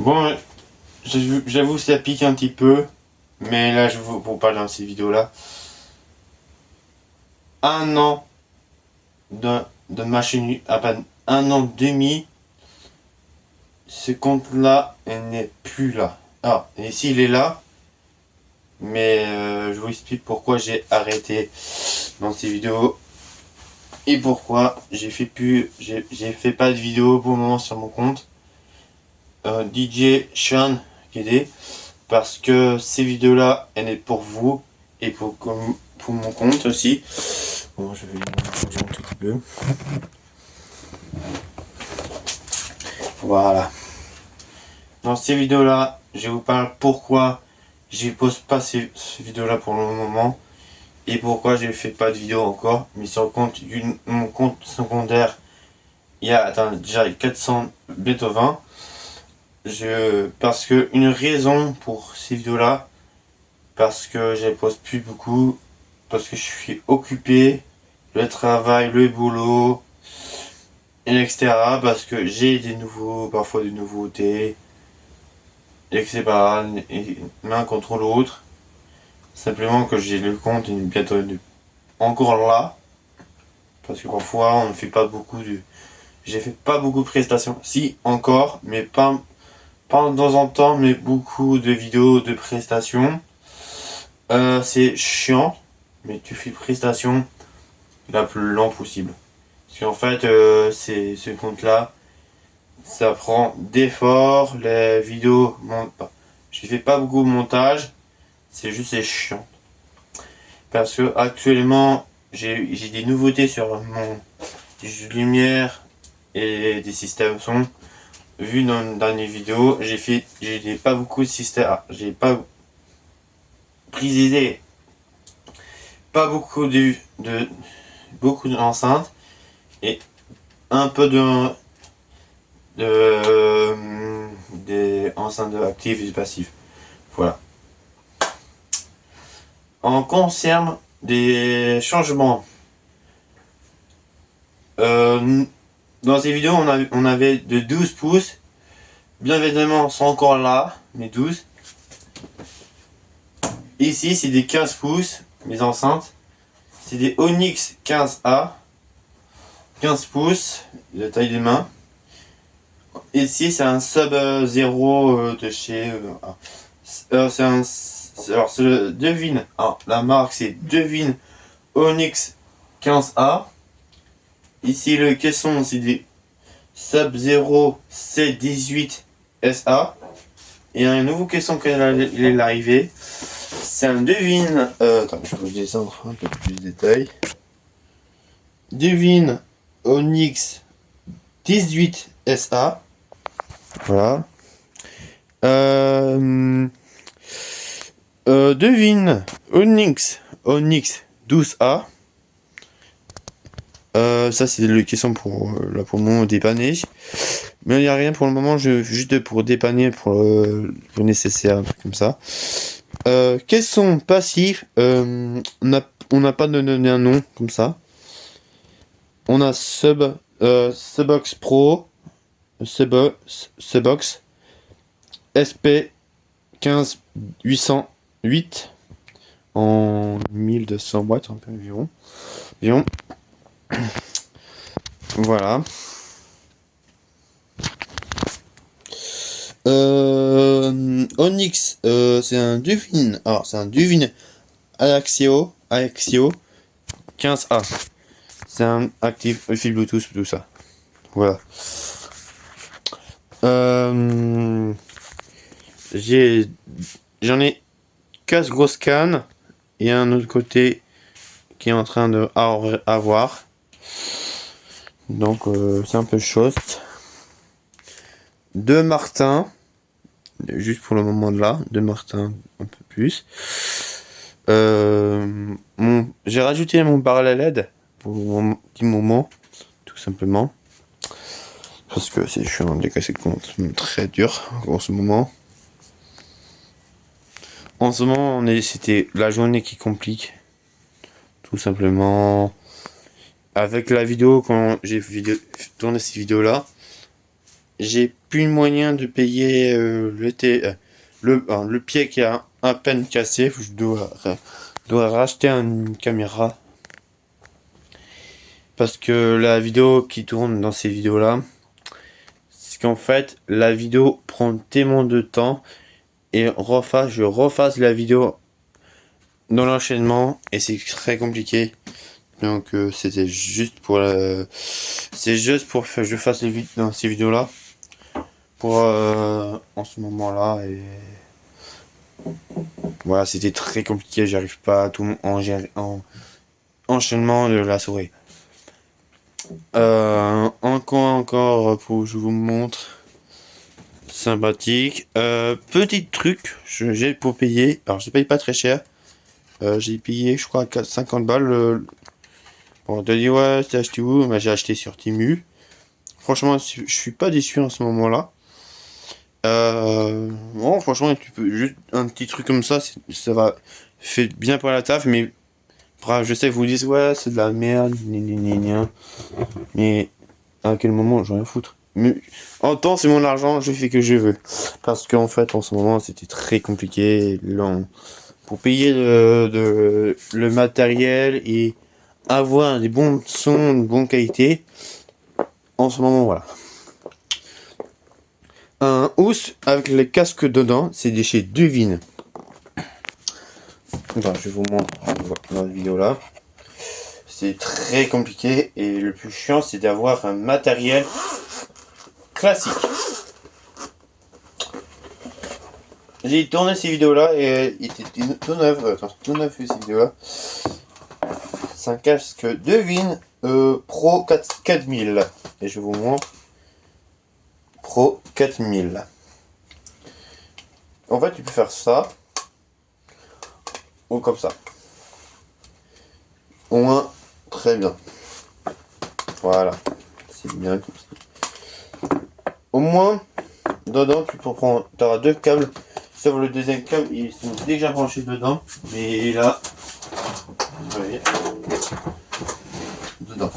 Bon, j'avoue ça pique un petit peu, mais là je vous parle dans ces vidéos là. Un an de ma chaîne, à peine un an et demi, ce compte là elle n'est plus là. Ah, et ici il est là, mais je vous explique pourquoi j'ai arrêté dans ces vidéos et pourquoi j'ai fait pas de vidéo pour le moment sur mon compte DJ Sean KD, parce que ces vidéos là elles est pour vous et pour mon compte aussi. Bon, je vais changer un tout petit peu. Voilà. Dans ces vidéos là, je vous parle pourquoi je pose pas ces vidéos là pour le moment et pourquoi je fais pas de vidéo encore. Mais sur le compte mon compte secondaire, il y a déjà 400, bientôt 20. Parce que une raison pour ces vidéos là, parce que je les poste plus beaucoup, parce que je suis occupé, le travail, le boulot, etc. Parce que j'ai parfois des nouveautés, etc. Et l'un contre l'autre. Simplement que j'ai le compte bientôt encore là. Parce que parfois on ne fait pas beaucoup de. J'ai fait pas beaucoup de prestations. Si encore, mais pas de temps en temps, mais beaucoup de vidéos de prestations. C'est chiant, mais tu fais prestation la plus lent possible. Parce qu'en fait, ce compte-là, ça prend d'efforts, les vidéos montent pas. Je fais pas beaucoup de montage, c'est chiant. Parce que actuellement, j'ai des nouveautés sur mon lumière et des systèmes son. Vu dans les vidéos, j'ai pas beaucoup de systèmes, j'ai pas précisé, pas beaucoup beaucoup d'enceintes et un peu des enceintes actives et passives. Voilà. En concerne des changements, dans ces vidéos on avait de 12 pouces. Bien évidemment sont encore là, mes 12. Ici c'est des 15 pouces, mes enceintes. C'est des Onyx 15A. 15 pouces de taille des mains. Ici c'est un Sub 0 de chez c'est un, alors Devine, la marque c'est Devine Onyx 15A. Ici le caisson c'est des Sub 0 C18 SA. Et un nouveau caisson qui est arrivé, c'est un Devine attends, je vais descendre un peu plus de détails. Devine Onyx 18 SA. Voilà. Devine Onyx 12A. Ça c'est le question pour là pour le moment dépanner. Mais il n'y a rien pour le moment, juste pour dépanner pour le nécessaire, un truc comme ça. Caisson passif, on n'a pas donné un nom comme ça. On a Subox Pro, Subox SP 15808 en 1200 watts un peu environ. Voilà. Onyx, c'est un Devine. Alors c'est un Devine Axio 15A. C'est un actif fil Bluetooth, tout ça. Voilà. J'en ai 15 grosses cannes et un autre côté qui est en train de avoir. Donc c'est un peu chaud. Deux Martin, juste pour le moment de là, deux Martin un peu plus. J'ai rajouté mon parallèle LED pour un petit moment, tout simplement. Parce que je suis en décaissé de compte très dur en ce moment. En ce moment, c'était la journée qui complique. Tout simplement. Avec la vidéo, quand j'ai tourné cette vidéo là, j'ai plus de moyen de payer le pied qui a à peine cassé. Je dois racheter une caméra. Parce que la vidéo qui tourne dans ces vidéos-là, c'est qu'en fait, la vidéo prend tellement de temps et je refasse la vidéo dans l'enchaînement et c'est très compliqué. Donc c'était juste pour c'est juste pour que je fasse dans ces vidéos-là pour en ce moment-là et voilà, c'était très compliqué. J'arrive pas à tout en enchaînement de la souris. Encore pour que je vous montre. Sympathique. Petit truc, j'ai pour payer. Alors, je paye pas très cher. J'ai payé, je crois, 50 balles. Bon, on te dit, ouais, t'as acheté où? Bah, j'ai acheté sur Temu. Franchement, je suis pas déçu en ce moment-là. Bon, franchement, tu peux juste un petit truc comme ça, ça va fait bien pour la taf, mais je sais que vous dites, ouais, c'est de la merde, mais à quel moment j'en ai à foutre? Mais en temps, c'est mon argent, je fais que je veux. Parce qu'en fait, en ce moment, c'était très compliqué. Pour payer le matériel et avoir des bons sons de bonne qualité, en ce moment, voilà. Un housse avec les casques dedans, c'est de chez Devine. Attends, je vous montre dans la vidéo là. C'est très compliqué et le plus chiant, c'est d'avoir un matériel classique. J'ai tourné ces vidéos là et il était tout neuf, ces vidéos là. C'est un casque Devine Pro 4000 et je vous montre Pro 4000. En fait, tu peux faire ça ou comme ça. Au moins, très bien. Voilà, c'est bien comme ça. Au moins, dedans, tu auras deux câbles. Sauf le deuxième câble, ils sont déjà branchés dedans. Mais là, vous voyez, dedans.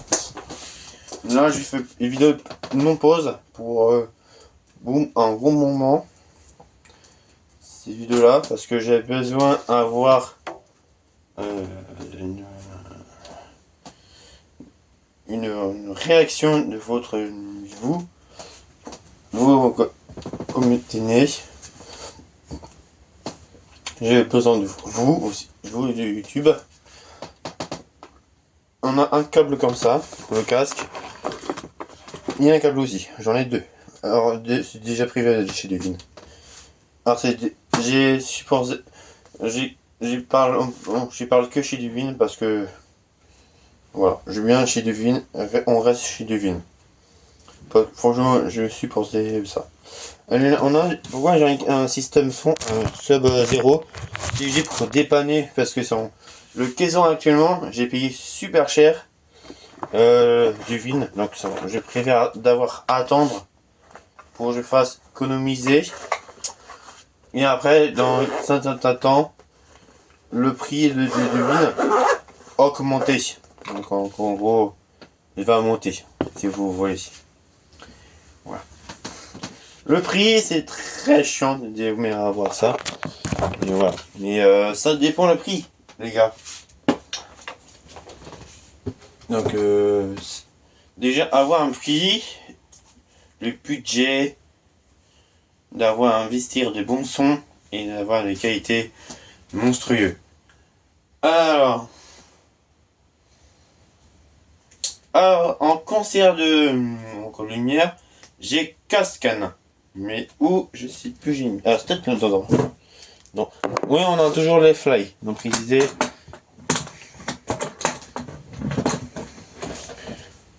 Là, j'ai fait une vidéo non pause pour un bon moment. Ces vidéos-là, parce que j'ai besoin d'avoir une réaction de vos communautés. J'ai besoin de vous aussi, vous de YouTube. On a un câble comme ça pour le casque. Il y a un câble aussi, j'en ai deux. Alors c'est déjà privé chez Devine. Alors j'y parle que chez Devine parce que voilà, je viens chez Devine, on reste chez Devine. Franchement, je suis supporté ça. Pourquoi j'ai un système son sub 0 dirigé pour dépanner parce que le caisson actuellement, j'ai payé super cher Devine, donc je préfère d'avoir à attendre pour que je fasse économiser. Et après, dans un certain temps, le prix de Devine augmenter. Donc en gros, il va monter, si vous voyez. Voilà. Le prix, c'est très chiant de dire mais à voir ça. Et voilà. Mais ça dépend le prix, les gars. Donc déjà avoir un prix, le budget, d'avoir investir de bons sons et d'avoir des qualités monstrueuses. Alors en concert de lumière, j'ai Cascane. Mais où je sais plus, j'ai mis. Ah, c'est peut-être dedans. Non. Oui, on a toujours les fly. Donc, précisé.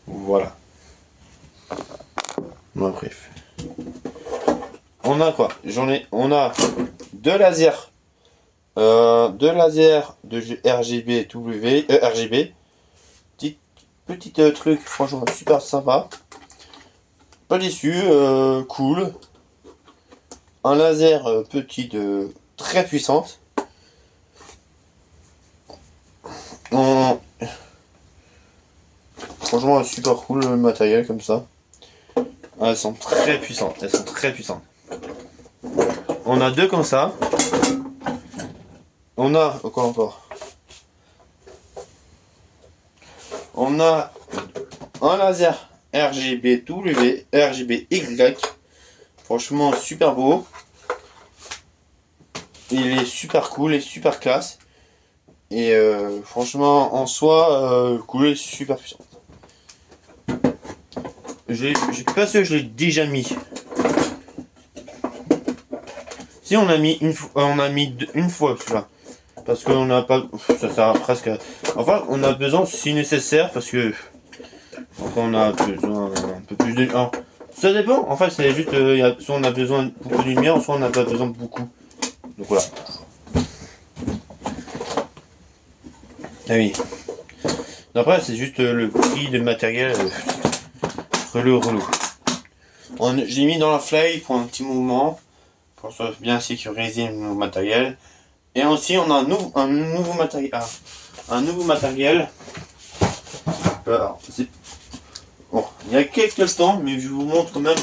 Voilà. Bon, bref. On a quoi? On a deux lasers. Deux lasers de RGB RGB. Petit truc, franchement, super sympa. Pas déçu, cool. Un laser petit très puissante. Franchement super cool le matériel comme ça. Elles sont très puissantes. Elles sont très puissantes. On a deux comme ça. On a quoi encore? On a un laser RGB RGBY. Franchement super beau. Il est super cool et super classe. Et franchement en soi cool et super puissant. J'ai pas sûr que je l'ai déjà mis. Si on a mis une fois celui-là. Parce qu'on n'a pas. Ça sert à presque. Enfin on a besoin si nécessaire parce que. Enfin, on a besoin un peu plus de. Alors, ça dépend, en fait c'est juste soit on a besoin de beaucoup de lumière, soit on n'a pas besoin de beaucoup. Donc voilà. Ah oui. Après c'est juste le prix de matériel relou. J'ai mis dans la fly pour un petit mouvement. Pour bien sécuriser nos matériels. Et aussi on a un nouveau matériel. Un nouveau matériel. Alors, bon, il y a quelques temps, mais je vous montre quand même.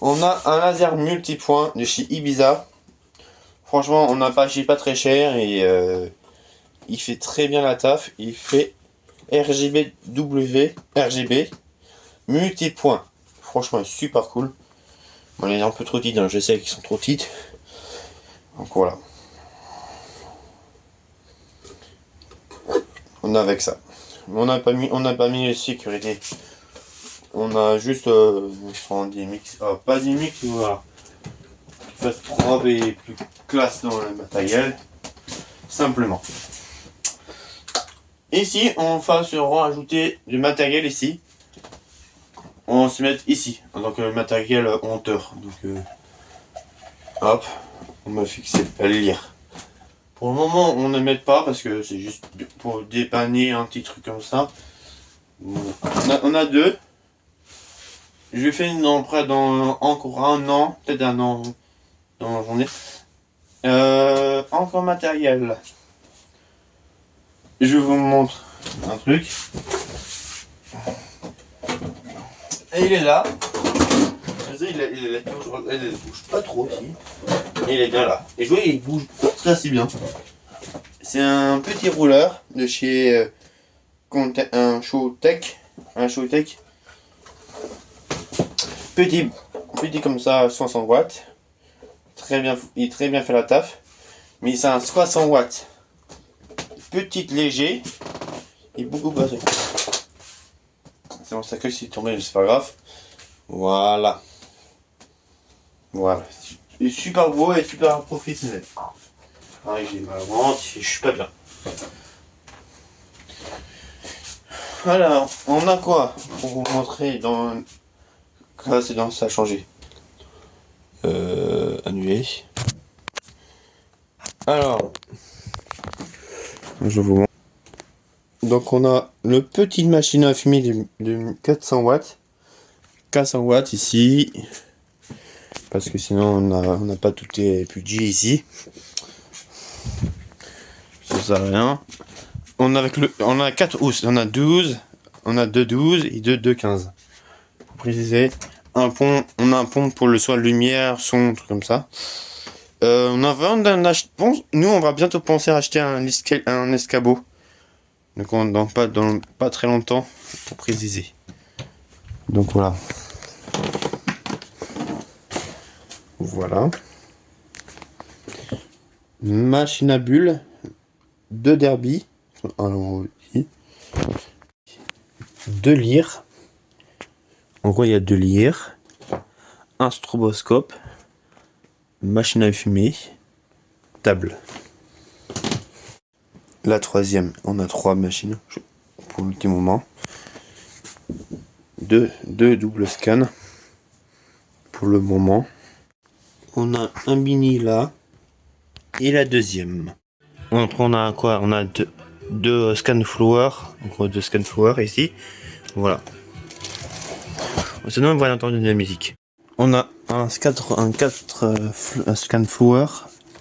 On a un laser multipoint de chez Ibiza. Franchement, on n'a pas acheté pas très cher et il fait très bien la taf. Il fait RGB multipoint. Franchement, super cool. Bon, il est un peu trop titres, hein. Je sais qu'ils sont trop titres. Donc voilà. On a avec ça. On n'a pas mis les sécurités. On a juste des mix. Pas des mix, voilà. Qui fassent propre et plus classe dans le matériel. Simplement. Ici, on va se rajouter du matériel ici. On va se mettre ici. Donc le matériel hauteur. Donc hop. On va fixer le lire. Pour le moment, on ne met pas parce que c'est juste pour dépanner un petit truc comme ça. On a deux. Je vais faire une empreinte dans encore un an, peut-être un an dans la journée. Encore matériel. Je vous montre un truc. Et il est là. Il bouge pas trop ici. Et il est bien là. Et je vois, il bouge très assez bien. C'est un petit rouleur de chez un Showtech. Petit comme ça, 60 watts. Très bien, il est très bien fait la taf. Mais c'est un 60 watts. Petit léger. Et beaucoup passé. C'est bon, ça que s'il est tombé, c'est pas grave. Voilà. C'est super beau et super professionnel. Pareil, j'ai ma vente, je suis pas bien. Alors, on a quoi pour vous montrer dans. Là, c'est dans ça a changé. Annuler. Alors, je vous montre. Donc, on a le petit machine à fumer de 400 watts. 400 watts ici. Parce que sinon, on n'a pas tous les budgets ici. Ça sert à rien. On a 4 housses. On a 12. On a 2 12 et 2 15. Pour préciser. On a un pont pour le soin de lumière, son, truc comme ça. Nous, on va bientôt penser à acheter un escabeau. Donc, dans pas très longtemps, pour préciser. Donc, voilà. Voilà. Machine à bulles. 2 derby. 2 lyres. En gros, il y a 2 lyres. Un stroboscope. Machine à fumer. Table. La troisième, on a 3 machines pour le petit moment. 2 doubles scans pour le moment. On a un mini là et la deuxième. Après on a quoi? On a deux scan flower, en gros 2 scan flower ici. Voilà. Sinon on va entendre de la musique. On a un 4 scan flower,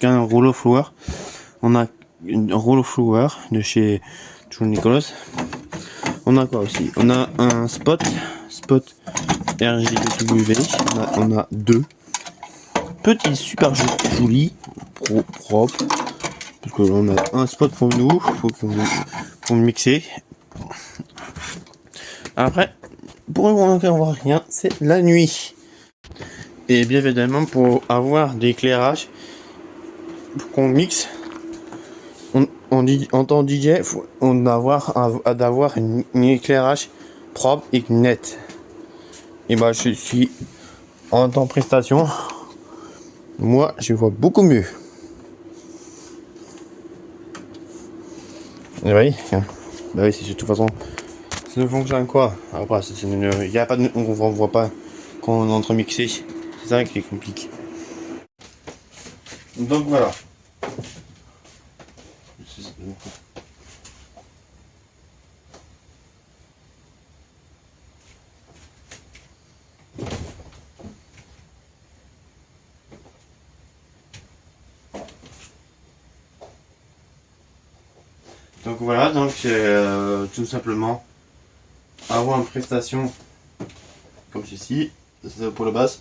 un rouleau flower. On a un rouleau flower de chez John Nicholas. On a quoi aussi? On a un spot RGW. On a deux petits super jolis, propres. Parce que on a un spot pour nous, pour mixer. Après, pour lequel on voit rien, c'est la nuit. Et bien évidemment, pour avoir d'éclairage, pour qu'on mixe, en tant que DJ, on d'avoir un éclairage propre et net. Et moi, je suis en temps prestation. Moi, je vois beaucoup mieux. Et oui, bah oui, c'est de toute façon, ça ne fonctionne quoi. Après, il y a pas de, on voit pas quand on est en train de mixer. C'est ça qui est compliqué. Donc voilà. Donc voilà, donc tout simplement avoir une prestation comme ceci, c'est pour la basse.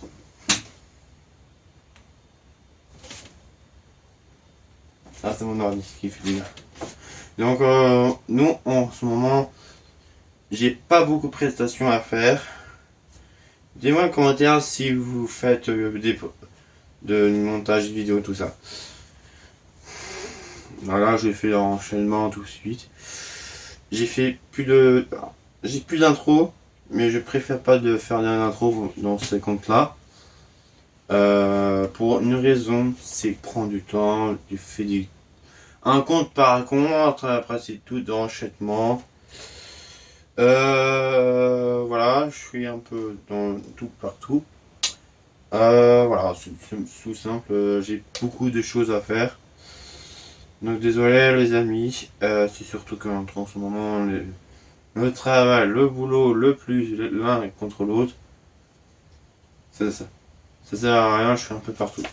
Ah, c'est mon ordi qui fait bien. Donc nous en ce moment, j'ai pas beaucoup de prestations à faire. Dis-moi en commentaire si vous faites de montage vidéo, tout ça. Voilà, j'ai fait l'enchaînement tout de suite. J'ai plus d'intro, mais je préfère pas de faire d'intro dans ces comptes-là. Pour une raison, c'est que prend du temps, tu fais un compte par compte, après c'est tout d'enchaînement. Voilà, je suis un peu dans tout partout. Voilà, c'est tout simple, j'ai beaucoup de choses à faire. Donc désolé les amis, c'est surtout qu'en ce moment, le travail, le boulot, le plus l'un contre l'autre, c'est ça. Ça sert à rien, je suis un peu partout.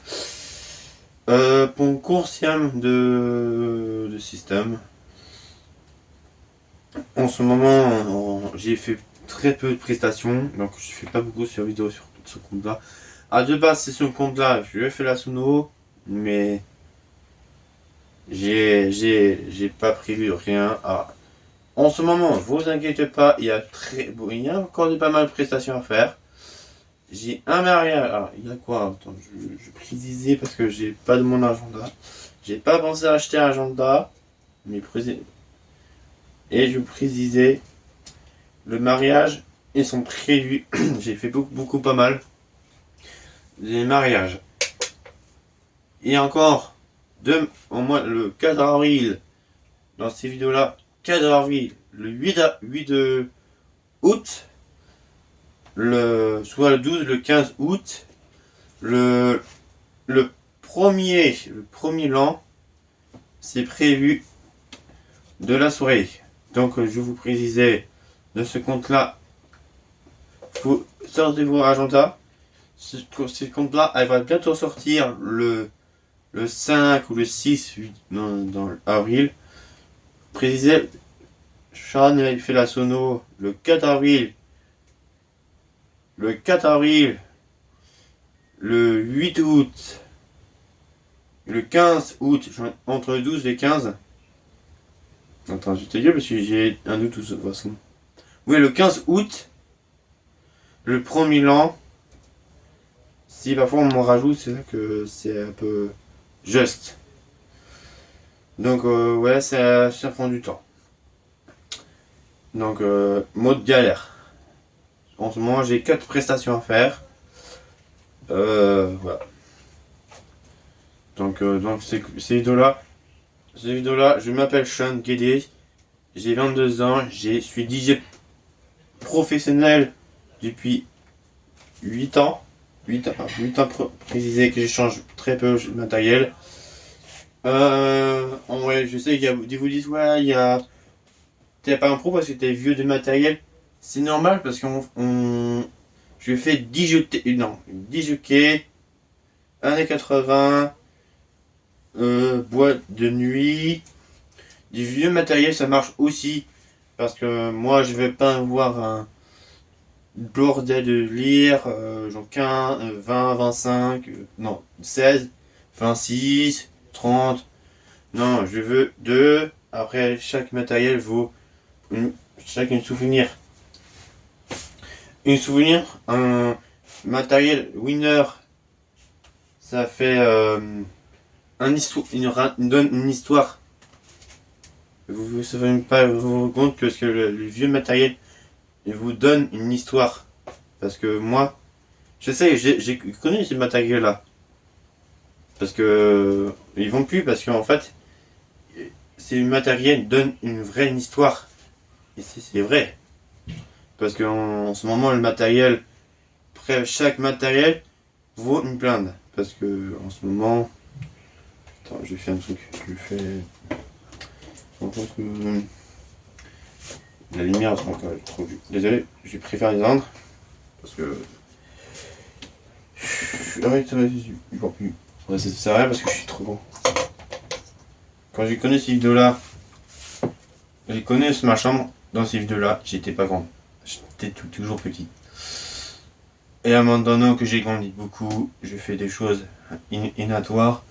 Pour une coursième de système, en ce moment, j'ai fait très peu de prestations, donc je fais pas beaucoup sur vidéo sur ce compte-là. À de base, c'est ce compte-là, je fais la sono, mais j'ai pas prévu rien à. En ce moment, vous inquiétez pas, il y a encore pas mal de prestations à faire. J'ai un mariage. Alors, il y a quoi? Attends, je précisais parce que j'ai pas de mon agenda. J'ai pas pensé à acheter un agenda, mais et je précisais le mariage, ils sont prévus. J'ai fait beaucoup pas mal des mariages. Et encore au moins le 4 avril dans ces vidéos-là, 4 avril, le 8 août, soit le 12, le 15 août, le premier l'an, c'est prévu de la soirée. Donc je vous précisais de ce compte-là, vous sortez vos agendas. Ce compte-là, elle va bientôt sortir le 5 ou le 6 dans avril. Précisez, Sean il fait la sono le 4 avril, le 8 août, le 15 août, entre le 12 et 15. Attends, je vais te dire parce que j'ai un doute de toute façon. Oui, le 15 août, le premier l'an. Si parfois on m'en rajoute, c'est vrai que c'est un peu juste. Donc ouais, ça prend du temps. Donc mode galère. En ce moment, j'ai 4 prestations à faire. Voilà. Donc ces vidéos-là, je m'appelle Sean Guédé, j'ai 22 ans, je suis DJ professionnel depuis 8 ans. 8 ans précisé que j'échange très peu de matériel. En vrai, je sais qu'il y a des vous disent ouais, t'es pas un pro parce que t'es vieux de matériel. C'est normal parce je fais 10 jockey, années 80, boîte de nuit, du vieux matériel, ça marche aussi Parce que moi, je vais pas avoir un bordel de lire, genre 15, 20, 25, non, 16, 26, 30. Non, je veux deux. Après, chaque matériel vaut une, chaque une souvenir. Une souvenir, un matériel winner, ça fait donne une histoire. Vous ne savez pas vous rendre compte que, le vieux matériel il vous donne une histoire. Parce que moi, je sais, j'ai connu ces matériels-là. Parce que ils vont plus, parce qu'en fait, ces matériels donnent une vraie histoire. Et c'est vrai. Parce qu'en ce moment, le matériel, chaque matériel vaut une blinde. Parce que en ce moment. Attends, je fais un truc. Je fais. En fait, la lumière est trop vue. Désolé, je préfère les rendre. Parce que. Arrête, bon, ouais, ça sert à rien parce que je suis trop bon. Quand j'ai connu ces vidéos-là, j'ai connu ma chambre dans ces vidéos-là, j'étais pas grand. J'étais toujours petit. Et à maintenant que j'ai grandi beaucoup, je fais des choses inatoires.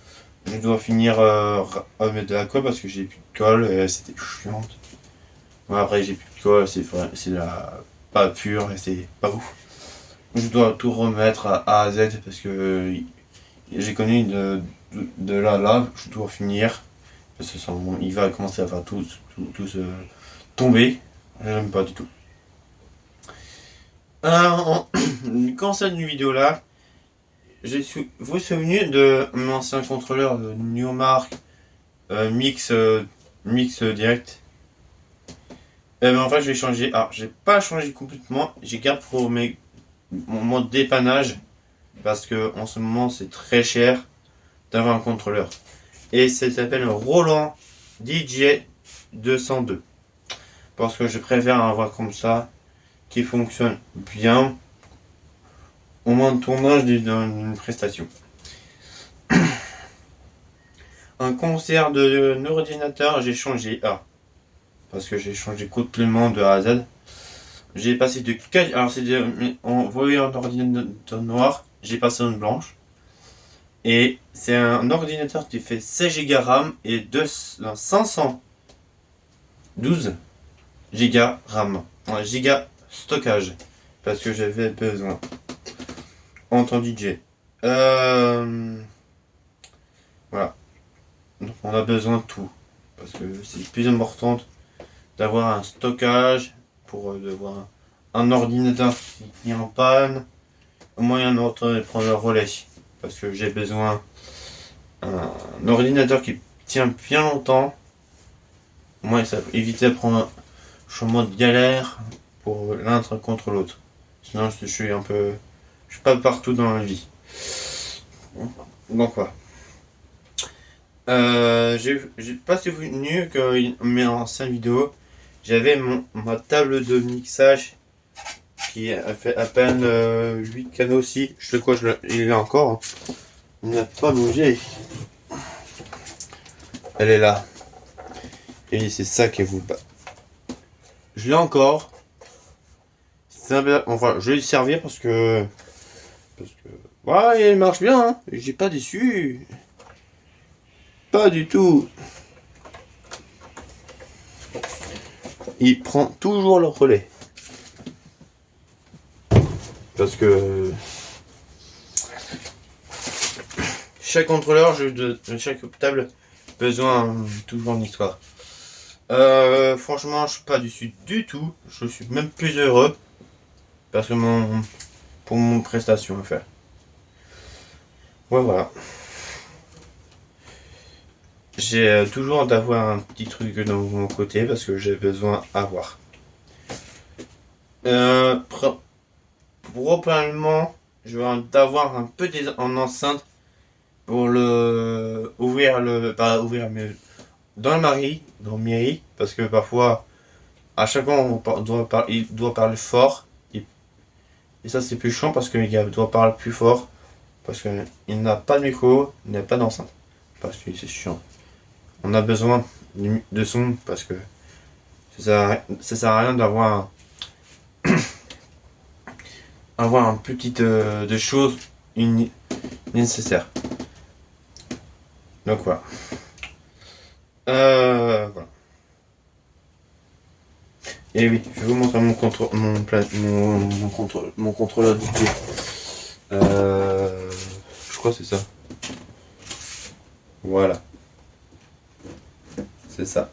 Je dois finir à mettre de la colle parce que j'ai plus de colle et c'était chiante. Bon, après j'ai plus de colle, c'est la pas pure et c'est pas ouf. Je dois tout remettre à A à Z parce que j'ai connu de là à là, je dois finir. Parce que il va commencer à faire tout tomber. J'aime pas du tout. Alors, quand cette vidéo là, vous vous souvenez de mon ancien contrôleur de Newmark Mix Direct. En fait, je vais changer. Alors, j'ai pas changé complètement. J'ai gardé pour mon mode dépannage parce que en ce moment, c'est très cher d'avoir un contrôleur. Et ça s'appelle Roland DJ 202. Parce que je préfère avoir comme ça, qui fonctionne bien au moins de tournage d'une prestation. Un concert de ordinateur, j'ai changé parce que j'ai changé complètement de A à Z. J'ai passé de 4. Alors, on voyait un ordinateur noir, j'ai passé en blanche. Et c'est un ordinateur qui fait 16 Go RAM et 512 Go RAM. 1 giga stockage. Parce que j'avais besoin. En temps DJ. Voilà. Donc on a besoin de tout. Parce que c'est plus important d'avoir un stockage pour d'avoir un ordinateur qui est en panne. Au moins un autre prendre le relais. Parce que j'ai besoin d'un ordinateur qui tient bien longtemps. Au moins ça évite de prendre un chemin de galère pour l'un contre l'autre. Sinon je suis un peu. Je suis pas partout dans la vie. Donc quoi. J'ai pas souvenu que mes anciennes vidéos, j'avais ma table de mixage qui a fait à peine 8 canaux aussi. Je sais quoi, il est là encore. Hein. Il n'a pas bougé. Elle est là. Et c'est ça qui vous bat. Je l'ai encore. Enfin, je vais le servir parce que. Ouais, il marche bien. Hein. J'ai pas déçu. Pas du tout. Il prend toujours le relais. Parce que chaque contrôleur, chaque table, besoin toujours d'une histoire. Franchement, je suis pas déçu du tout. Je suis même plus heureux parce que pour mon prestation à faire. Ouais, voilà. J'ai toujours d'avoir un petit truc de mon côté parce que j'ai besoin d'avoir. Probablement, je vais d'avoir un peu en enceinte pour le ouvrir pas ouvrir mais dans le mairie, parce que parfois, à chaque fois, il doit parler fort, et ça c'est plus chiant parce qu'il doit parler plus fort, parce qu'il n'a pas de micro, il n'a pas d'enceinte, parce que c'est chiant. On a besoin de son parce que Ça sert à rien d'avoir un petit de choses nécessaires. Donc voilà. Voilà. Et oui, je vais vous montrer mon contrôleur du pied. Je crois que c'est ça. Voilà. C'est ça.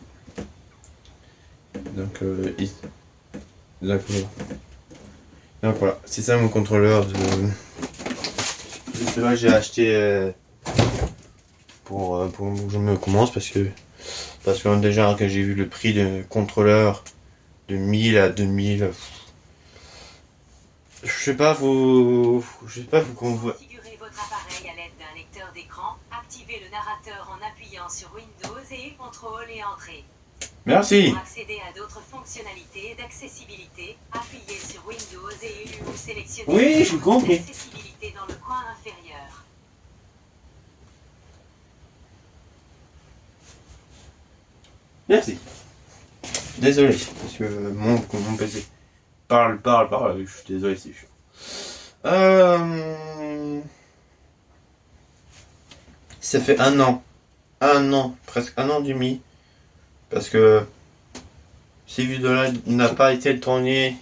Donc, donc voilà, c'est ça mon contrôleur de celui-là j'ai acheté pour que je me commence parce que déjà que j'ai vu le prix de contrôleur de 1000 à 2000. Je sais pas qu'on voit. Configurez votre appareil à l'aide d'un lecteur d'écran. Activez le narrateur en appuyant sur Windows et CTRL et Entrée. Merci. Pour accéder à d'autres fonctionnalités d'accessibilité, appuyez sur Windows et ou sélectionnez Oui, j'ai compris. l'accessibilité dans le coin inférieur. Merci. Désolé, parce que mon PC parle, je suis désolé, c'est chaud. Ça fait un an, presque un an et demi, parce que ces vidéos-là n'ont pas été tournées,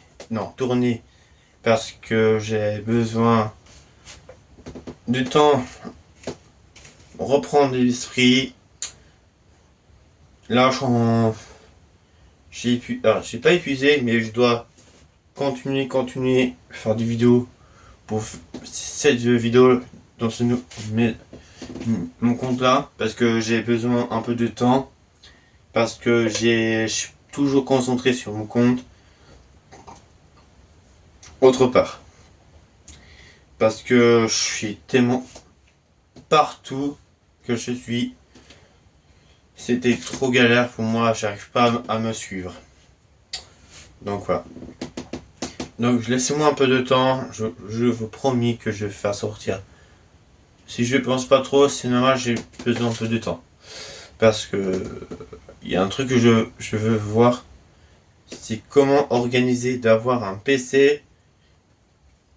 parce que j'ai besoin du temps, reprendre l'esprit. Là, j'ai pas épuisé, mais je dois continuer, faire des vidéos pour cette vidéo dans mon compte là, parce que j'ai besoin un peu de temps, parce que je suis toujours concentré sur mon compte. Autre part, parce que je suis tellement partout que je suis. C'était trop galère pour moi, j'arrive pas à me suivre. Donc voilà. Donc laissez-moi un peu de temps, je vous promets que je vais faire sortir. Si je pense pas trop, c'est normal, j'ai besoin un peu de temps. Parce que il y a un truc que je veux voir, c'est comment organiser d'avoir un PC,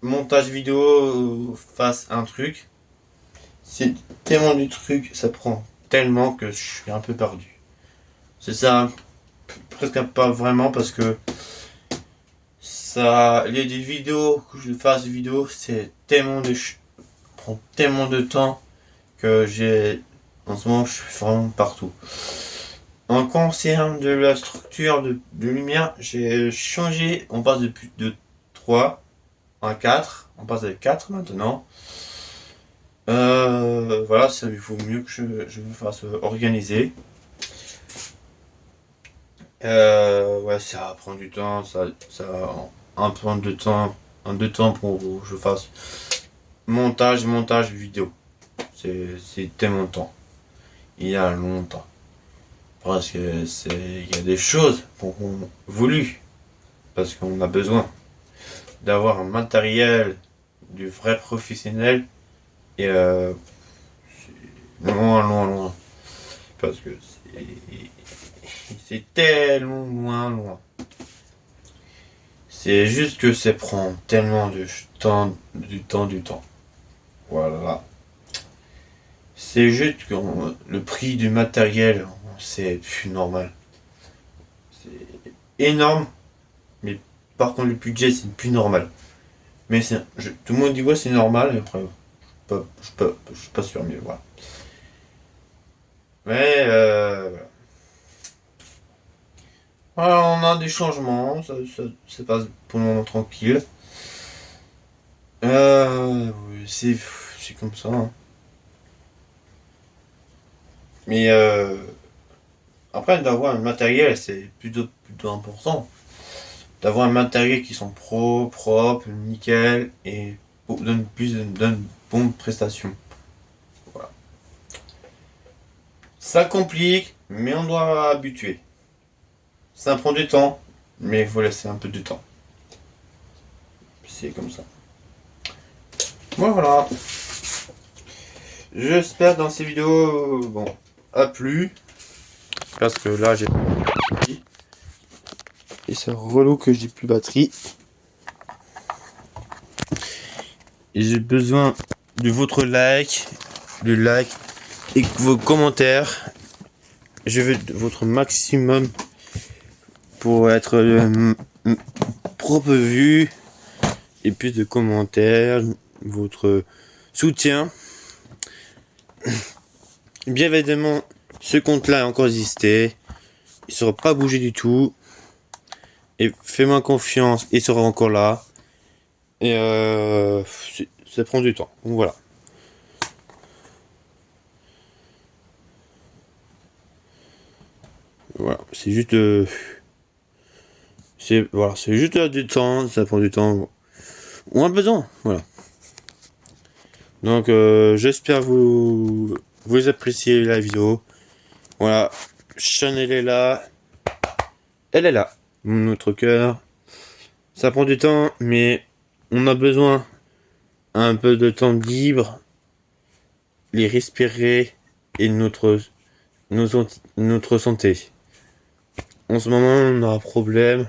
montage vidéo, fasse un truc. C'est tellement du truc, ça prend tellement que je suis un peu perdu. C'est ça, presque pas vraiment parce que ça, les vidéos que je fasse des vidéos, c'est prend tellement de temps que en ce moment je suis vraiment partout. En concernant de la structure de lumière, j'ai changé, on passe de 3 à 4, on passe à 4 maintenant. Voilà, ça il faut mieux que je me fasse organiser. Ouais, ça prend du temps, ça un peu de temps pour que je fasse montage vidéo. C'est tellement de temps. Il y a longtemps. Parce que il y a des choses qu'on voulu. Parce qu'on a besoin d'avoir un matériel du vrai professionnel et loin. Parce que c'est tellement loin. C'est juste que ça prend tellement de temps, du temps. Voilà. C'est juste que le prix du matériel, c'est plus normal. C'est énorme, mais par contre le budget c'est plus normal. Mais tout le monde dit ouais c'est normal, et après je suis pas sûr, mais voilà. Mais voilà, on a des changements, ça passe pour le moment tranquille. Oui, c'est comme ça. Hein. Mais après, d'avoir un matériel, c'est plutôt important. D'avoir un matériel qui sont propre, nickel et donne bonne prestation. Voilà. Ça complique, mais on doit habituer. Ça prend du temps, mais il faut laisser un peu de temps. C'est comme ça. Voilà. J'espère dans ces vidéos, bon, a plu. Parce que là, j'ai Et c'est relou que j'ai plus de batterie. Et j'ai besoin de votre like, et vos commentaires. Je veux votre maximum pour être propre vue et plus de commentaires, votre soutien. Bien évidemment, ce compte-là a encore existé. Il ne sera pas bougé du tout. Et fais-moi confiance, il sera encore là. Et ça prend du temps. Donc voilà. Voilà, c'est juste c'est juste du temps, ça prend du temps. On a besoin, voilà. Donc j'espère vous appréciez la vidéo. Voilà, Sean elle est là. Elle est là. Notre cœur. Ça prend du temps, mais on a besoin un peu de temps libre, les respirer et notre santé. En ce moment, on a un problème.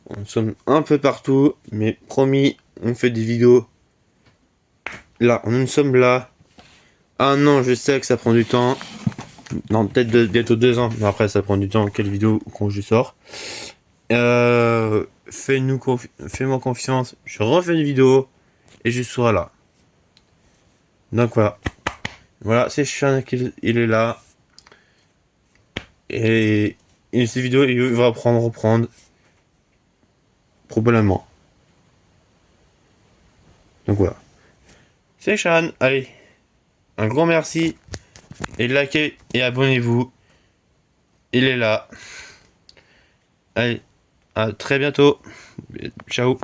On sommes un peu partout, mais promis, on fait des vidéos. Là, nous sommes là. Ah non, je sais que ça prend du temps. Non, peut-être bientôt 2 ans. Mais après, ça prend du temps. Quelle vidéo quand je sors. Fais-moi confiance. Je refais une vidéo et je serai là. Donc voilà. Voilà, c'est Sean qui il est là. Et cette vidéo, il va reprendre. Probablement. Donc voilà. C'est Sean. Allez. Un grand merci. Et likez et abonnez-vous. Il est là. Allez. À très bientôt. Ciao.